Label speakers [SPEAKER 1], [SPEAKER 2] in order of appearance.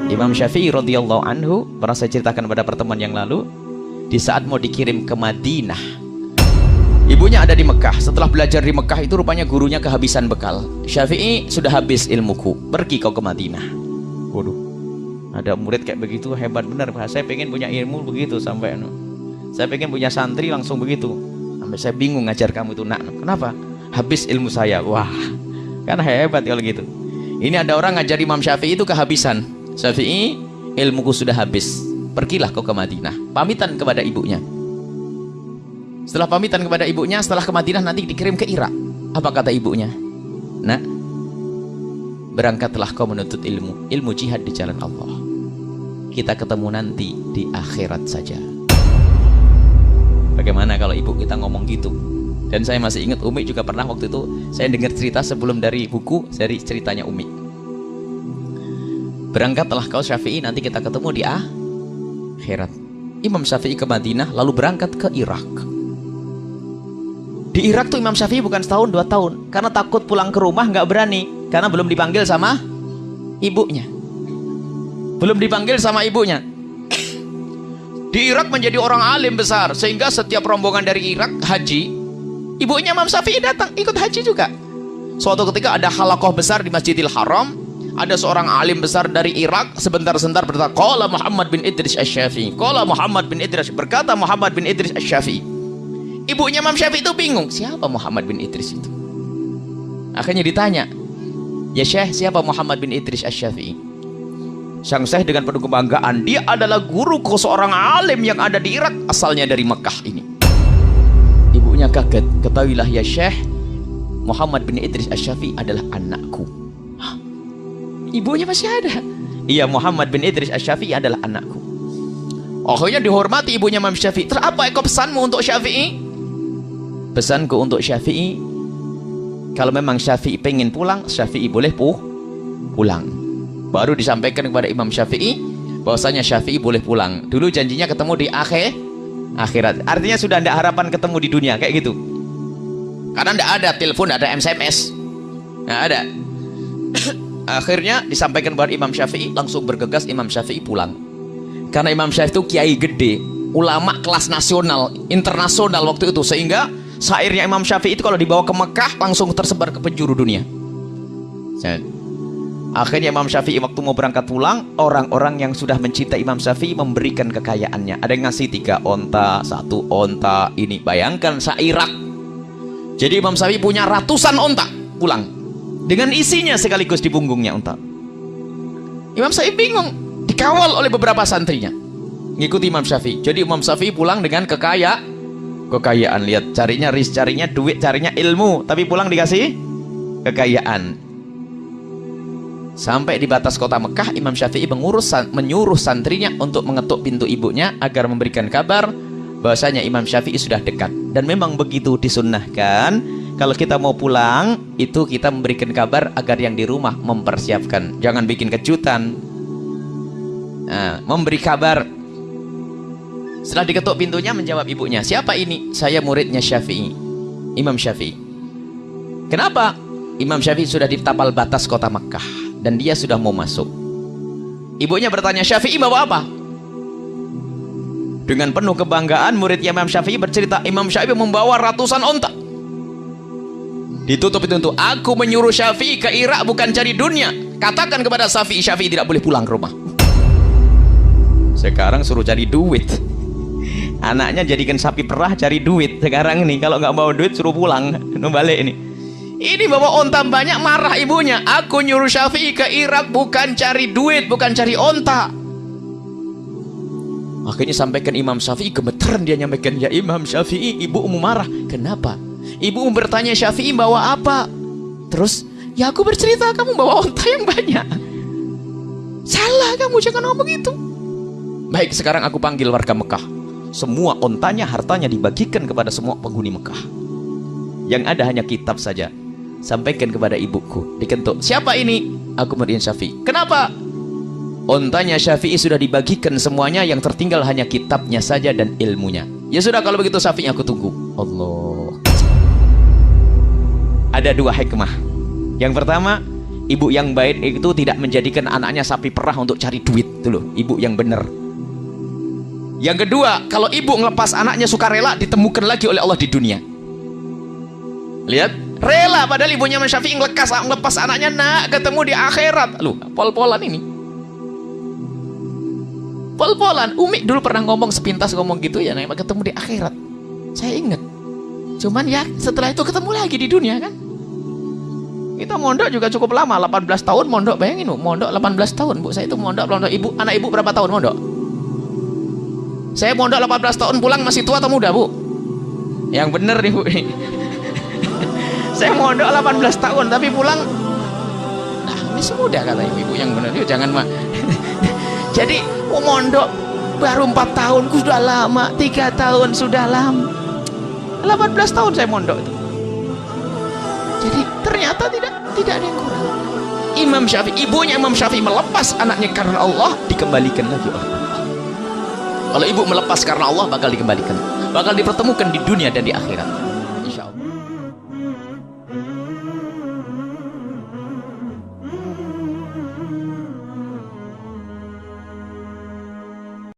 [SPEAKER 1] Imam Syafi'i radhiyallahu anhu pernah saya ceritakan pada pertemuan yang lalu, di saat mau dikirim ke Madinah, ibunya ada di Mekah. Setelah belajar di Mekah itu rupanya gurunya kehabisan bekal. Syafi'i, sudah habis ilmuku, pergi kau ke Madinah. Waduh, ada murid kayak begitu hebat benar. Saya pengen punya ilmu begitu sampai saya pengen punya santri langsung begitu. Sampai saya bingung ngajar kamu itu nak. Kenapa? Habis ilmu saya. Wah, kan hebat kalau gitu. Ini ada orang ngajar Imam Syafi'i itu kehabisan. Syafi'i, ilmuku sudah habis, pergilah kau ke Madinah. Pamitan kepada ibunya. Setelah pamitan kepada ibunya, setelah ke Madinah nanti dikirim ke Irak. Apa kata ibunya? Nak, berangkatlah kau menuntut ilmu jihad di jalan Allah. Kita ketemu nanti di akhirat saja. Bagaimana kalau ibu kita ngomong gitu? Dan saya masih ingat Umi juga pernah waktu itu saya dengar cerita sebelum dari buku, dari ceritanya Umi. Berangkatlah kau Syafi'i, nanti kita ketemu di akhirat. Imam Syafi'i ke Madinah lalu berangkat ke Irak. Di Irak tuh Imam Syafi'i bukan setahun 2 tahun, karena takut pulang ke rumah nggak berani, karena belum dipanggil sama ibunya. Belum dipanggil sama ibunya. Di Irak menjadi orang alim besar, sehingga setiap rombongan dari Irak haji, ibunya Imam Syafi'i datang ikut haji juga. Suatu ketika ada halakoh besar di Masjidil Haram, ada seorang alim besar dari Irak sebentar-sebentar berkata, qala Muhammad bin Idris Asy-Syafi'i, qala Muhammad bin Idris, berkata Muhammad bin Idris Asy-Syafi'i. Ibunya Imam Syafi'i itu bingung, siapa Muhammad bin Idris itu? Akhirnya ditanya, ya Syekh, siapa Muhammad bin Idris Asy-Syafi'i? Sang Syekh dengan penuh kebanggaan, dia adalah guruku, seorang alim yang ada di Irak, asalnya dari Mekah ini. Ibunya kaget, ketahuilah ya Syekh, Muhammad bin Idris Asy-Syafi'i adalah anakku. Hah? Ibunya masih ada? Iya, Muhammad bin Idris Asy-Syafi'i adalah anakku. Akhirnya dihormati ibunya Imam Syafi'i. Terus apa pesanmu untuk Syafi'i? Pesanku untuk Syafi'i, kalau memang Syafi'i pengen pulang, Syafi'i boleh pulang. Baru disampaikan kepada Imam Syafi'i bahwasanya Syafi'i boleh pulang. Dulu janjinya ketemu di akhirat. Artinya sudah tidak harapan ketemu di dunia kayak gitu. Karena tidak ada telepon, tidak ada SMS, nggak ada. Akhirnya disampaikan kepada Imam Syafi'i, langsung bergegas Imam Syafi'i pulang. Karena Imam Syafi'i itu kiai gede, ulama kelas nasional, internasional waktu itu, sehingga syairnya Imam Syafi'i itu kalau dibawa ke Mekah langsung tersebar ke penjuru dunia. Akhirnya Imam Syafi'i waktu mau berangkat pulang, orang-orang yang sudah mencintai Imam Syafi'i memberikan kekayaannya. Ada yang ngasih 3 onta, 1 onta. Ini bayangkan se-Irak. Jadi Imam Syafi'i punya ratusan onta pulang, dengan isinya sekaligus di punggungnya onta. Imam Syafi'i bingung, dikawal oleh beberapa santrinya ngikuti Imam Syafi'i. Jadi Imam Syafi'i pulang dengan kekayaan. Lihat, carinya duit, carinya ilmu, tapi pulang dikasih kekayaan. Sampai di batas kota Mekah, Imam Syafi'i menyuruh santrinya untuk mengetuk pintu ibunya agar memberikan kabar bahwasanya Imam Syafi'i sudah dekat. Dan memang begitu disunnahkan, kalau kita mau pulang itu kita memberikan kabar agar yang di rumah mempersiapkan, jangan bikin kejutan. Memberi kabar. Setelah diketuk pintunya, menjawab ibunya, siapa ini? Saya muridnya Syafi'i, Imam Syafi'i. Kenapa? Imam Syafi'i sudah di tapal batas kota Mekah dan dia sudah mau masuk. Ibunya bertanya, Syafi'i bawa apa? Dengan penuh kebanggaan muridnya Imam Syafi'i bercerita, Imam Syafi'i membawa ratusan onta. Ditutup itu, aku menyuruh Syafi'i ke Irak bukan cari dunia. Katakan kepada Syafi'i, Syafi'i tidak boleh pulang ke rumah. Sekarang suruh cari duit. Anaknya jadikan sapi perah cari duit. Sekarang ini kalau nggak bawa duit suruh pulang, balik ini. Ini bawa onta banyak, marah ibunya. Aku nyuruh Syafi'i ke Irak bukan cari duit, bukan cari onta. Akhirnya sampaikan Imam Syafi'i, gemeteran dia nyampaikan, ya Imam Syafi'i, ibumu marah. Kenapa? Ibumu bertanya Syafi'i bawa apa? Terus, ya aku bercerita kamu bawa onta yang banyak. Salah kamu, jangan ngomong begitu. Baik, sekarang aku panggil warga Mekah. Semua ontanya, hartanya dibagikan kepada semua penghuni Mekah. Yang ada hanya kitab saja. Sampaikan kepada ibuku, diketuk, siapa ini? Aku murid Syafi'i. Kenapa? Ontanya Syafi'i sudah dibagikan semuanya, yang tertinggal hanya kitabnya saja dan ilmunya. Ya sudah, kalau begitu Syafi'i aku tunggu. Allah. Ada 2 hikmah. Yang pertama, Ibu yang baik itu tidak menjadikan anaknya sapi perah untuk cari duit. Itu loh, ibu yang benar. Yang kedua, kalau ibu ngelepas anaknya sukarela, ditemukan lagi oleh Allah di dunia. Lihat, rela, padahal ibunya Imam Syafi'i ngelepas anaknya, nak, ketemu di akhirat. Loh, pol-polan ini. Pol-polan. Umi dulu pernah ngomong sepintas ngomong gitu ya, nah, ketemu di akhirat. Saya ingat. Cuman ya setelah itu ketemu lagi di dunia kan. Kita mondok juga cukup lama, 18 tahun mondok, bayangin Bu, mondok 18 tahun Bu. Saya itu mondok, ibu, anak ibu berapa tahun mondok? Saya mondok 18 tahun, pulang masih tua atau muda Bu? Yang bener nih Bu. Saya mondok 18 tahun tapi pulang, nah masih muda kata ibu yang bener. Yuk jangan mah. Jadi mondok baru 4 tahun sudah lama, 3 tahun sudah lama, 18 tahun saya mondok itu. Jadi ternyata tidak ada yang kurang. Imam Syafi'i, ibunya Imam Syafi'i melepas anaknya karena Allah, dikembalikan lagi oleh Allah. Kalau ibu melepas karena Allah, bakal dikembalikan, bakal dipertemukan di dunia dan di akhirat.